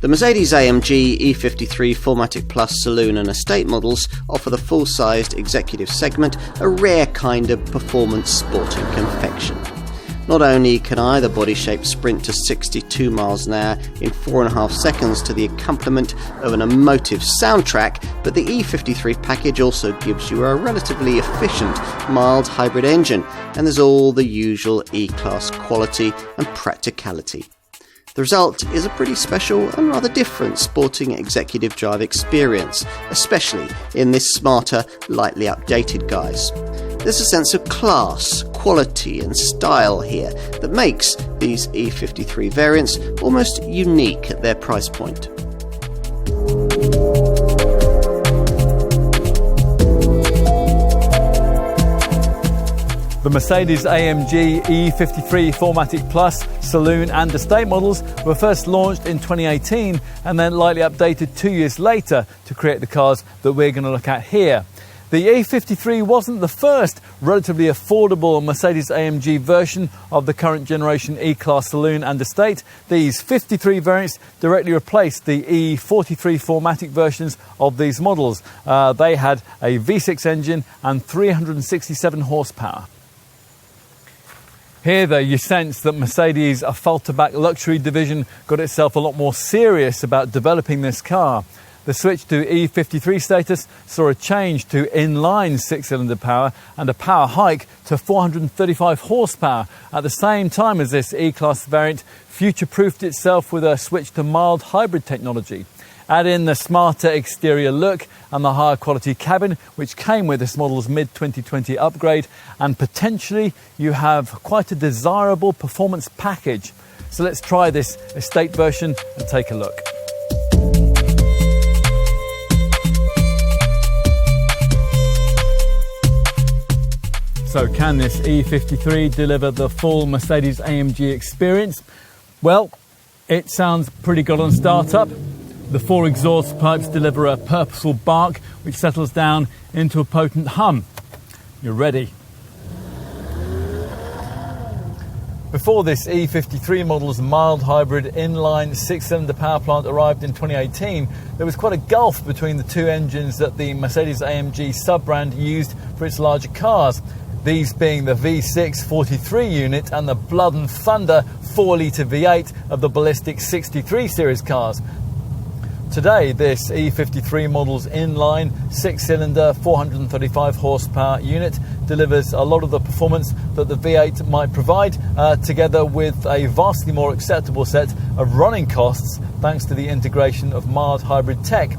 The Mercedes-AMG E53 4MATIC Plus Saloon and Estate models offer the full-sized executive segment, a rare kind of performance sporting confection. Not only can either body shape sprint to 62 miles an hour in 4.5 seconds to the accompaniment of an emotive soundtrack, but the E53 package also gives you a relatively efficient mild hybrid engine, and there's all the usual E-Class quality and practicality. The result is a pretty special and rather different sporting executive drive experience, especially in this smarter, lightly updated guise. There's a sense of class, quality and style here that makes these E53 variants almost unique at their price point. The Mercedes-AMG E53 4MATIC Plus, Saloon and Estate models were first launched in 2018 and then lightly updated 2 years later to create the cars that we're going to look at here. The E53 wasn't the first relatively affordable Mercedes-AMG version of the current generation E-Class Saloon and Estate. These 53 variants directly replaced the E43 4MATIC versions of these models. They had a V6 engine and 367 horsepower. Here, though, you sense that Mercedes, a falterback luxury division, got itself a lot more serious about developing this car. The switch to E53 status saw a change to inline six-cylinder power and a power hike to 435 horsepower at the same time as this E-Class variant future-proofed itself with a switch to mild hybrid technology. Add in the smarter exterior look and the higher quality cabin, which came with this model's mid-2020 upgrade, and potentially you have quite a desirable performance package. So let's try this estate version and take a look. So can this E53 deliver the full Mercedes-AMG experience? Well, it sounds pretty good on startup. The four exhaust pipes deliver a purposeful bark which settles down into a potent hum. You're ready. Before this E53 model's mild hybrid inline six-cylinder power plant arrived in 2018, there was quite a gulf between the two engines that the Mercedes-AMG sub-brand used for its larger cars. These being the V6 43 unit and the blood and thunder 4-litre V8 of the ballistic 63 series cars. Today, this E53 model's inline six-cylinder 435 horsepower unit delivers a lot of the performance that the V8 might provide, together with a vastly more acceptable set of running costs thanks to the integration of mild hybrid tech.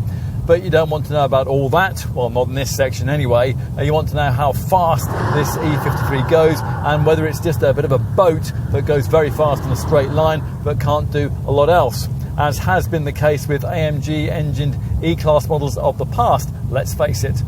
But you don't want to know about all that, well, not in this section anyway. You want to know how fast this E53 goes and whether it's just a bit of a boat that goes very fast in a straight line but can't do a lot else, as has been the case with AMG-engined E-Class models of the past, let's face it.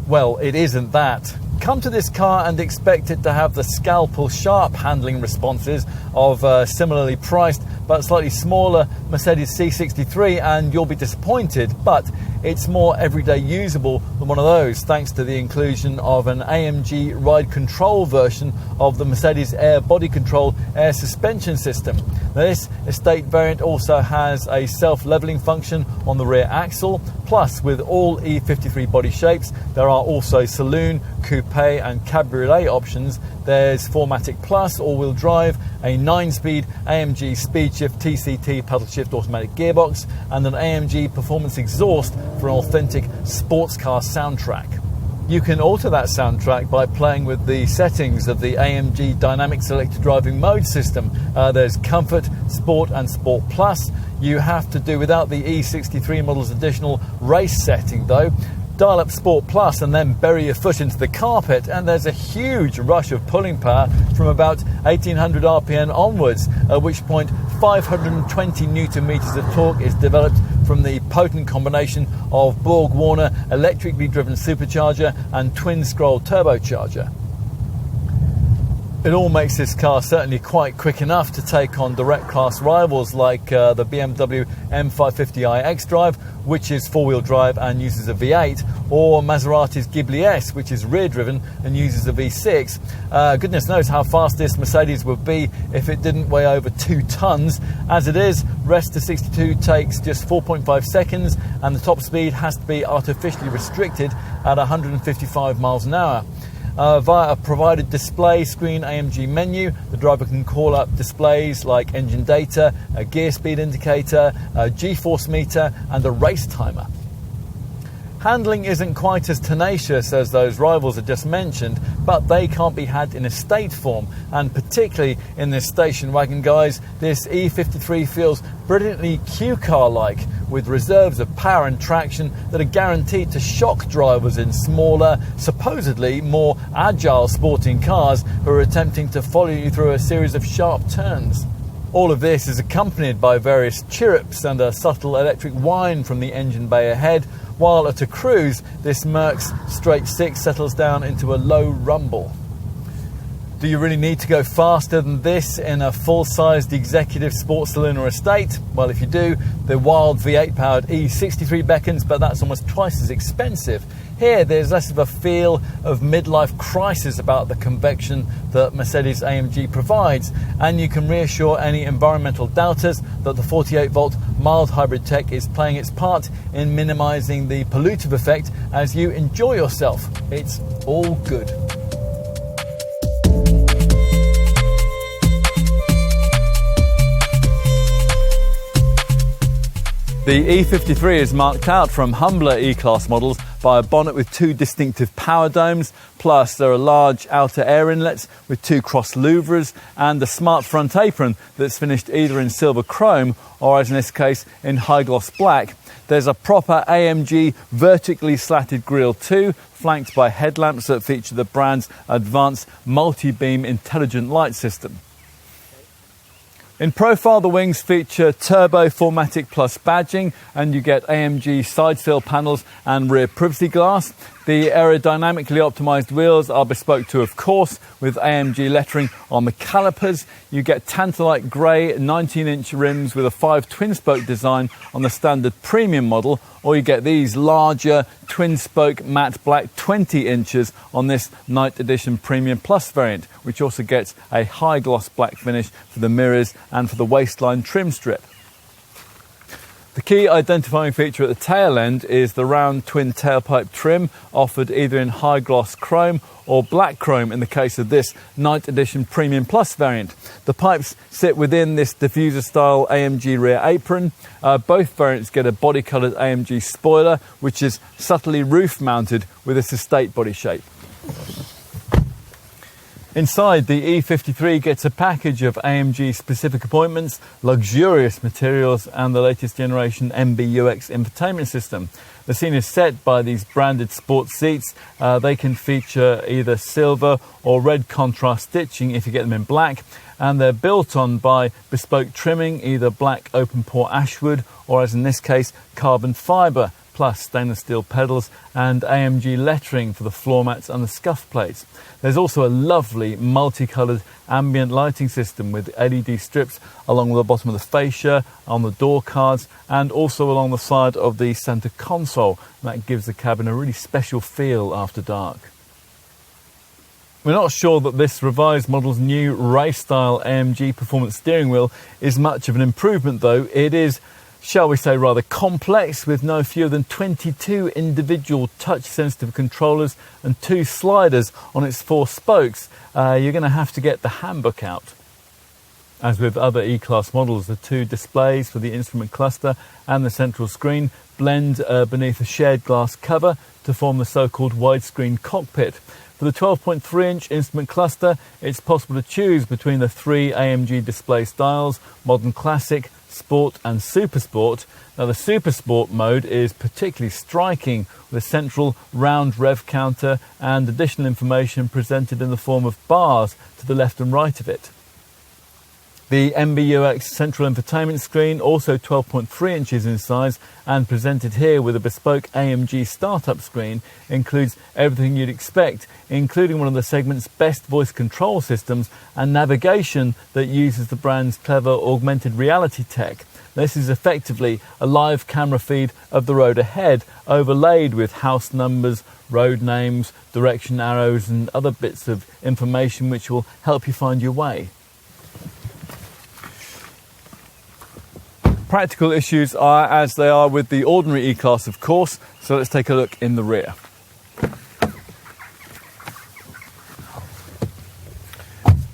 Well, it isn't that. Come to this car and expect it to have the scalpel-sharp handling responses of similarly priced but slightly smaller Mercedes C63 and you'll be disappointed, but it's more everyday usable than one of those thanks to the inclusion of an AMG ride control version of the Mercedes Air Body Control air suspension system. Now, this estate variant also has a self-leveling function on the rear axle, plus with all E53 body shapes there are also saloon, coupe and cabriolet options. There's 4MATIC Plus all-wheel drive, a 9-speed AMG Speed Shift TCT pedal shift automatic gearbox and an AMG performance exhaust for an authentic sports car soundtrack. You can alter that soundtrack by playing with the settings of the AMG Dynamic Selective Driving Mode system. There's Comfort, Sport and Sport Plus. You have to do without the E63 model's additional race setting though. Dial up Sport Plus and then bury your foot into the carpet and there's a huge rush of pulling power from about 1800 RPM onwards, at which point 520 Newton meters of torque is developed from the potent combination of Borg-Warner electrically driven supercharger and twin-scroll turbocharger. It all makes this car certainly quite quick enough to take on direct class rivals like the BMW M550i xDrive, which is four-wheel drive and uses a V8, or Maserati's Ghibli S, which is rear-driven and uses a V6. Goodness knows how fast this Mercedes would be if it didn't weigh over 2 tons. As it is, rest to 62 takes just 4.5 seconds, and the top speed has to be artificially restricted at 155 miles an hour. Via a provided display screen AMG menu, the driver can call up displays like engine data, a gear speed indicator, a G-force meter and a race timer. Handling isn't quite as tenacious as those rivals I just mentioned, but they can't be had in estate form, and particularly in this station wagon, guys, this E53 feels brilliantly Q-car-like, with reserves of power and traction that are guaranteed to shock drivers in smaller, supposedly more agile sporting cars who are attempting to follow you through a series of sharp turns. All of this is accompanied by various chirrups and a subtle electric whine from the engine bay ahead, while at a cruise, this Merc's straight six settles down into a low rumble. Do you really need to go faster than this in a full-sized executive sports saloon or estate? Well, if you do, the wild V8-powered E53 beckons, but that's almost twice as expensive. Here, there's less of a feel of midlife crisis about the convection that Mercedes-AMG provides, and you can reassure any environmental doubters that the 48-volt mild hybrid tech is playing its part in minimising the pollutive effect as you enjoy yourself. It's all good. The E53 is marked out from humbler E-Class models by a bonnet with 2 distinctive power domes, plus there are large outer air inlets with 2 cross louvres and a smart front apron that's finished either in silver chrome or, as in this case, in high gloss black. There's a proper AMG vertically slatted grille too, flanked by headlamps that feature the brand's advanced multi-beam intelligent light system. In profile, the wings feature turbo 4MATIC Plus badging, and you get AMG side sill panels and rear privacy glass. The aerodynamically optimised wheels are bespoke too, of course, with AMG lettering on the calipers. You get Tantalite grey 19-inch rims with a 5 twin-spoke design on the standard premium model, or you get these larger twin-spoke matte black 20 inches on this Night Edition Premium Plus variant, which also gets a high-gloss black finish for the mirrors and for the waistline trim strip. The key identifying feature at the tail end is the round twin tailpipe trim, offered either in high gloss chrome or black chrome in the case of this Night Edition Premium Plus variant. The pipes sit within this diffuser style AMG rear apron. Both variants get a body coloured AMG spoiler, which is subtly roof mounted with its estate body shape. Inside, the E53 gets a package of AMG specific appointments, luxurious materials and the latest generation MBUX infotainment system. The scene is set by these branded sports seats. They can feature either silver or red contrast stitching if you get them in black, and they're built on by bespoke trimming, either black open pore ashwood or, as in this case, carbon fibre, plus stainless steel pedals and AMG lettering for the floor mats and the scuff plates. There's also a lovely multicoloured ambient lighting system with LED strips along the bottom of the fascia, on the door cards and also along the side of the centre console. And that gives the cabin a really special feel after dark. We're not sure that this revised model's new race-style AMG performance steering wheel is much of an improvement, though. It is, shall we say, rather complex, with no fewer than 22 individual touch-sensitive controllers and 2 sliders on its 4 spokes. You're going to have to get the handbook out. As with other E-Class models, the 2 displays for the instrument cluster and the central screen blend beneath a shared glass cover to form the so-called widescreen cockpit. For the 12.3-inch instrument cluster, it's possible to choose between the 3 AMG display styles: Modern Classic, Sport and Super Sport. Now, the Super Sport mode is particularly striking, with a central round rev counter and additional information presented in the form of bars to the left and right of it. The MBUX central infotainment screen, also 12.3 inches in size and presented here with a bespoke AMG startup screen, includes everything you'd expect, including one of the segment's best voice control systems and navigation that uses the brand's clever augmented reality tech. This is effectively a live camera feed of the road ahead, overlaid with house numbers, road names, direction arrows and other bits of information which will help you find your way. Practical issues are as they are with the ordinary E-Class, of course, so let's take a look in the rear.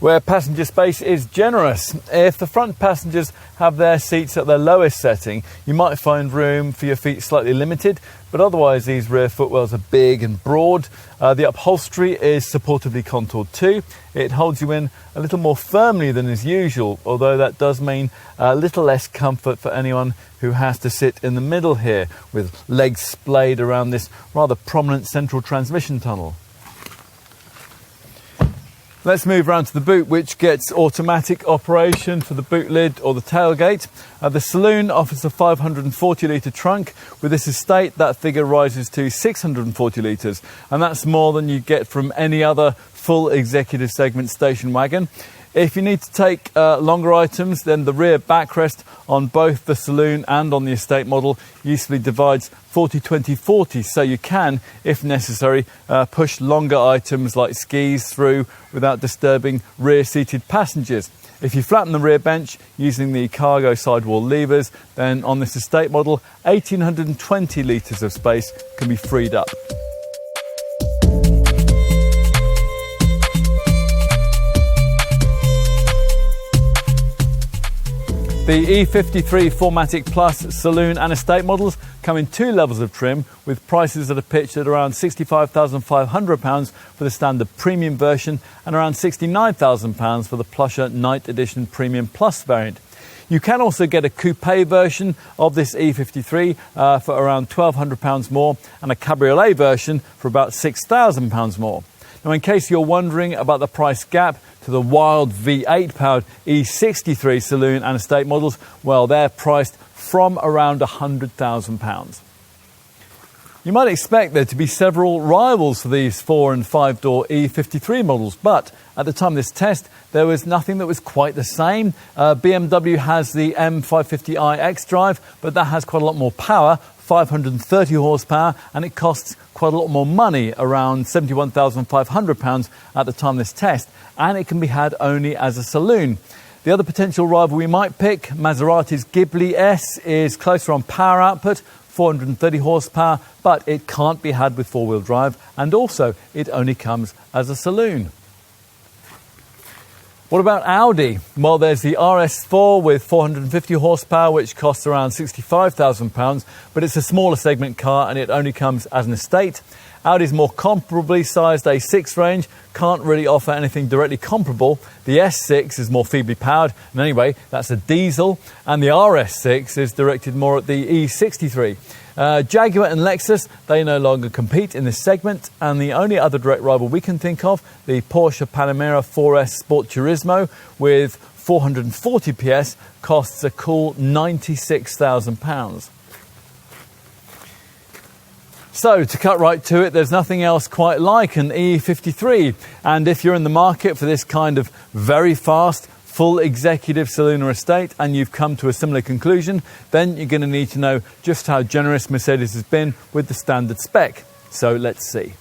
Where passenger space is generous. If the front passengers have their seats at their lowest setting, you might find room for your feet slightly limited, but otherwise these rear footwells are big and broad. The upholstery is supportively contoured too. It holds you in a little more firmly than is usual, although that does mean a little less comfort for anyone who has to sit in the middle here, with legs splayed around this rather prominent central transmission tunnel. Let's move around to the boot, which gets automatic operation for the boot lid or the tailgate. The Saloon offers a 540 litre trunk. With this estate, that figure rises to 640 litres, and that's more than you get from any other full executive segment station wagon. If you need to take longer items, then the rear backrest on both the Saloon and on the estate model usefully divides 40-20-40, so you can, if necessary, push longer items like skis through without disturbing rear-seated passengers. If you flatten the rear bench using the cargo sidewall levers, then on this estate model, 1,820 litres of space can be freed up. The E53 4MATIC Plus Saloon and estate models come in two levels of trim, with prices that are pitched at around £65,500 for the standard premium version and around £69,000 for the plusher Night Edition Premium Plus variant. You can also get a coupe version of this E53 for around £1,200 more, and a cabriolet version for about £6,000 more. Now, in case you're wondering about the price gap to the wild V8 powered E63 Saloon and estate models, well, they're priced from around £100,000. You might expect there to be several rivals for these 4 and 5 door E53 models, but at the time of this test there was nothing that was quite the same. BMW has the M550i xDrive, but that has quite a lot more power, 530 horsepower, and it costs quite a lot more money, around £71,500 at the time of this test, and it can be had only as a saloon. The other potential rival we might pick, Maserati's Ghibli S, is closer on power output, 430 horsepower, but it can't be had with four-wheel drive, and also it only comes as a saloon. What about Audi? Well, there's the RS4 with 450 horsepower, which costs around £65,000, but it's a smaller segment car and it only comes as an estate. Audi's more comparably sized A6 range can't really offer anything directly comparable. The S6 is more feebly powered, and anyway, that's a diesel, and the RS6 is directed more at the E63. Jaguar and Lexus, they no longer compete in this segment, and the only other direct rival we can think of, the Porsche Panamera 4S Sport Turismo with 440 PS, costs a cool £96,000. So, to cut right to it, there's nothing else quite like an E53, and if you're in the market for this kind of very fast, full executive saloon or estate, and you've come to a similar conclusion, then you're going to need to know just how generous Mercedes has been with the standard spec. So let's see.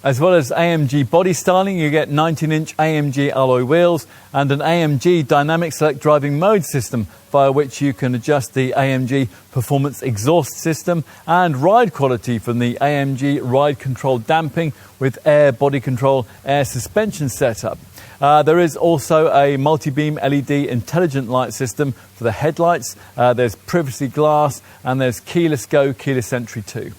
As well as AMG body styling, you get 19-inch AMG alloy wheels and an AMG dynamic select driving mode system via which you can adjust the AMG performance exhaust system and ride quality from the AMG ride control damping with air body control air suspension setup. There is also a multi-beam LED intelligent light system for the headlights. There's privacy glass and there's keyless go, keyless entry too.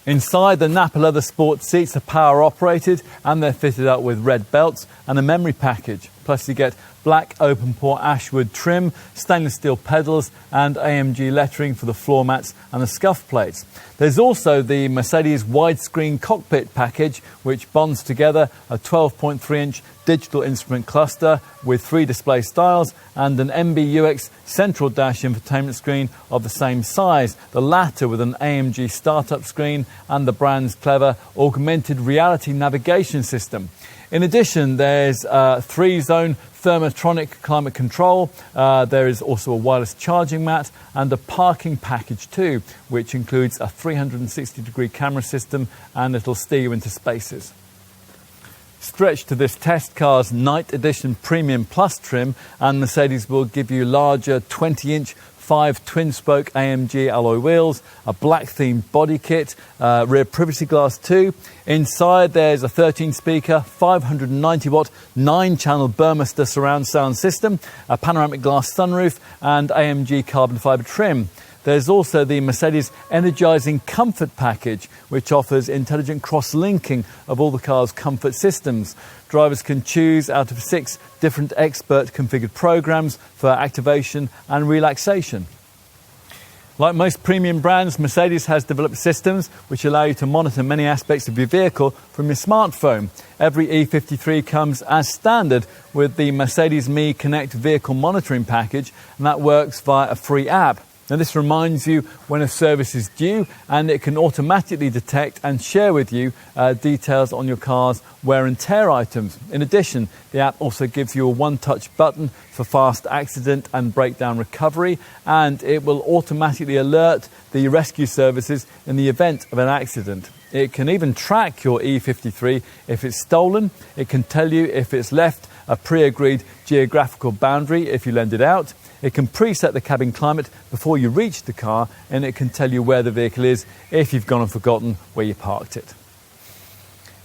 Inside, the Nappa leather sport seats are power operated and they're fitted up with red belts and a memory package. Plus you get black open pore ashwood trim, stainless steel pedals and AMG lettering for the floor mats and the scuff plates. There's also the Mercedes widescreen cockpit package, which bonds together a 12.3-inch digital instrument cluster with 3 display styles and an MBUX central dash infotainment screen of the same size, the latter with an AMG startup screen and the brand's clever augmented reality navigation system. In addition, there's a 3-zone thermotronic climate control. There is also a wireless charging mat and a parking package too, which includes a 360-degree camera system, and it'll steer you into spaces. Stretched to this test car's Night Edition Premium Plus trim, and Mercedes will give you larger 20-inch 5 twin-spoke AMG alloy wheels, a black-themed body kit, rear privacy glass too. Inside there's a 13-speaker, 590-watt, 9-channel Burmester surround sound system, a panoramic glass sunroof and AMG carbon fibre trim. There's also the Mercedes Energising Comfort Package, which offers intelligent cross-linking of all the car's comfort systems. Drivers can choose out of 6 different expert-configured programs for activation and relaxation. Like most premium brands, Mercedes has developed systems which allow you to monitor many aspects of your vehicle from your smartphone. Every E53 comes as standard with the Mercedes Me Connect vehicle monitoring package, and that works via a free app. Now, this reminds you when a service is due, and it can automatically detect and share with you details on your car's wear and tear items. In addition, the app also gives you a one-touch button for fast accident and breakdown recovery, and it will automatically alert the rescue services in the event of an accident. It can even track your E53 if it's stolen. It can tell you if it's left a pre-agreed geographical boundary if you lend it out. It can preset the cabin climate before you reach the car, and it can tell you where the vehicle is if you've gone and forgotten where you parked it.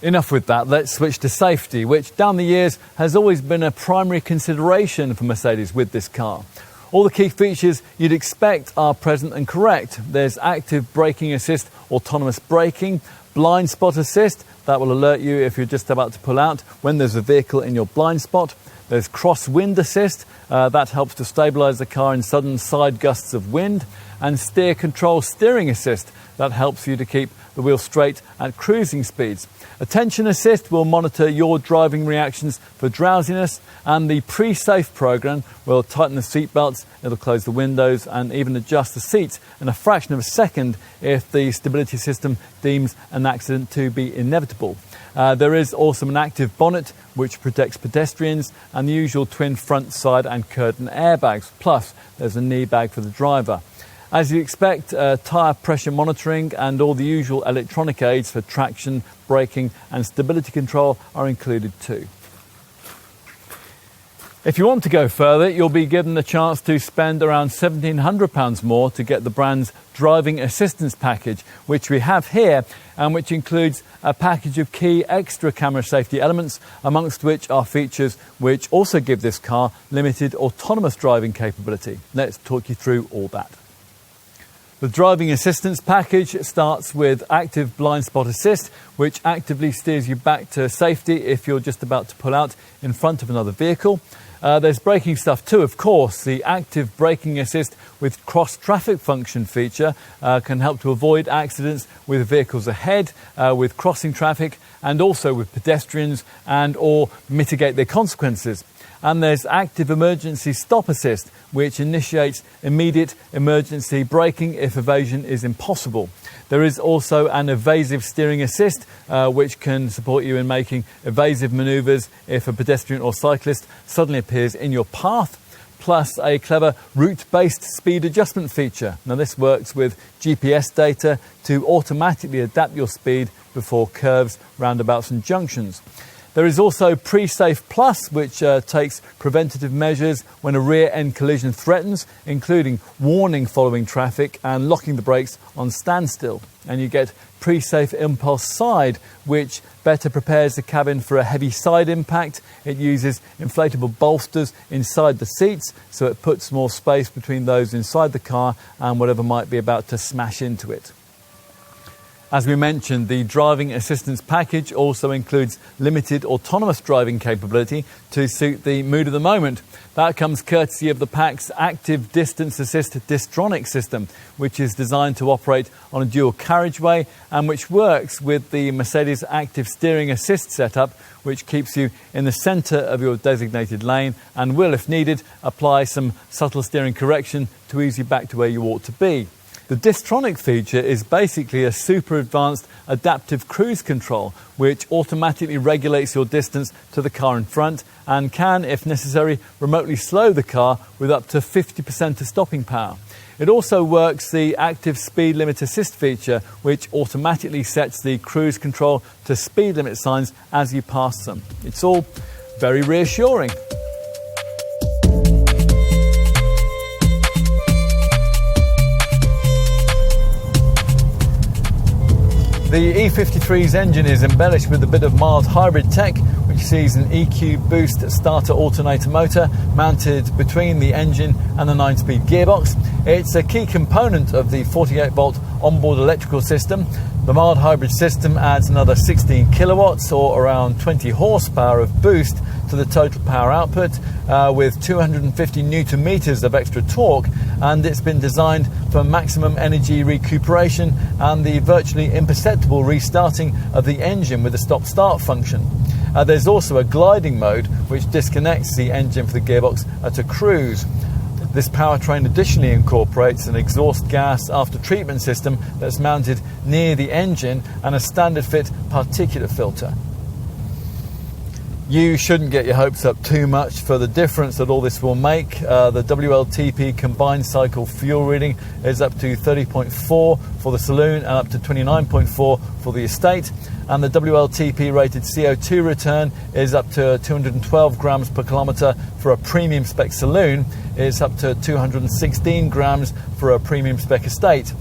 Enough with that, let's switch to safety, which down the years has always been a primary consideration for Mercedes with this car. All the key features you'd expect are present and correct. There's active braking assist, autonomous braking, blind spot assist, that will alert you if you're just about to pull out when there's a vehicle in your blind spot. There's crosswind assist, that helps to stabilise the car in sudden side gusts of wind, and steer control steering assist, that helps you to keep the wheel straight at cruising speeds. Attention assist will monitor your driving reactions for drowsiness, and the pre-safe program will tighten the seat belts, it'll close the windows and even adjust the seats in a fraction of a second if the stability system deems an accident to be inevitable. There is also an active bonnet which protects pedestrians, and the usual twin front, side and curtain airbags, plus there's a knee bag for the driver. As you expect, tyre pressure monitoring and all the usual electronic aids for traction, braking and stability control are included too. If you want to go further, you'll be given the chance to spend around £1,700 more to get the brand's driving assistance package, which we have here, and which includes a package of key extra camera safety elements, amongst which are features which also give this car limited autonomous driving capability. Let's talk you through all that. The driving assistance package starts with active blind spot assist, which actively steers you back to safety if you're just about to pull out in front of another vehicle. There's braking stuff too, of course. The active braking assist with cross-traffic function feature can help to avoid accidents with vehicles ahead, with crossing traffic, and also with pedestrians, and or mitigate their consequences. And there's active emergency stop assist, which initiates immediate emergency braking if evasion is impossible. There is also an evasive steering assist, which can support you in making evasive manoeuvres if a pedestrian or cyclist suddenly appears in your path, plus a clever route-based speed adjustment feature. Now, this works with GPS data to automatically adapt your speed before curves, roundabouts and junctions. There is also Pre-Safe Plus, which takes preventative measures when a rear-end collision threatens, including warning following traffic and locking the brakes on standstill. And you get Pre-Safe Impulse Side, which better prepares the cabin for a heavy side impact. It uses inflatable bolsters inside the seats, so it puts more space between those inside the car and whatever might be about to smash into it. As we mentioned, the driving assistance package also includes limited autonomous driving capability to suit the mood of the moment. That comes courtesy of the pack's active distance assist distronic system, which is designed to operate on a dual carriageway and which works with the Mercedes active steering assist setup, which keeps you in the centre of your designated lane and will, if needed, apply some subtle steering correction to ease you back to where you ought to be. The distronic feature is basically a super advanced adaptive cruise control which automatically regulates your distance to the car in front and can, if necessary, remotely slow the car with up to 50% of stopping power. It also works the active speed limit assist feature, which automatically sets the cruise control to speed limit signs as you pass them. It's all very reassuring. The E53's engine is embellished with a bit of mild hybrid tech, which sees an EQ boost starter alternator motor mounted between the engine and the 9-speed gearbox. It's a key component of the 48-volt onboard electrical system. The mild hybrid system adds another 16 kilowatts or around 20 horsepower of boost to the total power output with 250 newton meters of extra torque, and it's been designed for maximum energy recuperation and the virtually imperceptible restarting of the engine with a stop-start function. There's also a gliding mode which disconnects the engine from the gearbox at a cruise. This powertrain additionally incorporates an exhaust gas after treatment system that's mounted near the engine and a standard fit particulate filter. You shouldn't get your hopes up too much for the difference that all this will make. The WLTP combined cycle fuel reading is up to 30.4 for the Saloon and up to 29.4 for the Estate. And the WLTP rated CO2 return is up to 212 grams per kilometre for a premium spec Saloon. It's up to 216 grams for a premium spec Estate.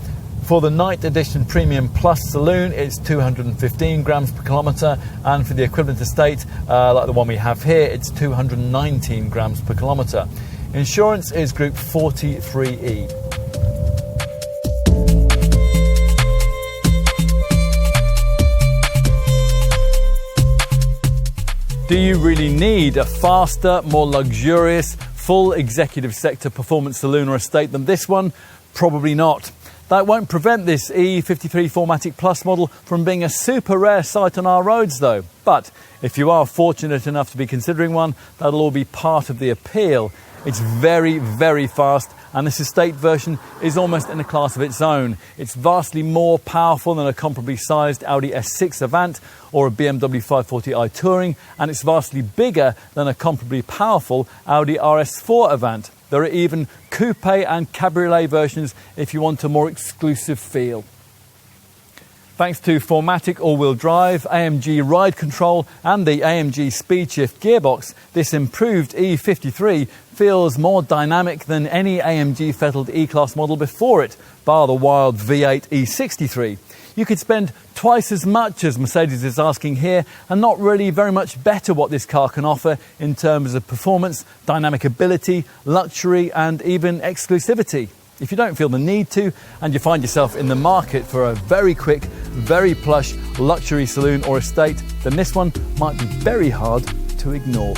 For the Night Edition Premium Plus Saloon, it's 215 grams per kilometre, and for the equivalent Estate, like the one we have here, it's 219 grams per kilometre. Insurance is Group 43E. Do you really need a faster, more luxurious, full executive sector performance saloon or Estate than this one? Probably not. That won't prevent this E53 4MATIC Plus model from being a super rare sight on our roads though. But if you are fortunate enough to be considering one, that'll all be part of the appeal. It's very, very fast, and this Estate version is almost in a class of its own. It's vastly more powerful than a comparably sized Audi S6 Avant or a BMW 540i Touring, and it's vastly bigger than a comparably powerful Audi RS4 Avant. There are even coupe and cabriolet versions if you want a more exclusive feel. Thanks to 4MATIC all-wheel drive, AMG ride control and the AMG speed shift gearbox, this improved E53 feels more dynamic than any AMG fettled E-Class model before it, bar the wild V8 E63. You could spend twice as much as Mercedes is asking here and not really very much better what this car can offer in terms of performance, dynamic ability, luxury and even exclusivity. If you don't feel the need to and you find yourself in the market for a very quick, very plush luxury saloon or Estate, then this one might be very hard to ignore.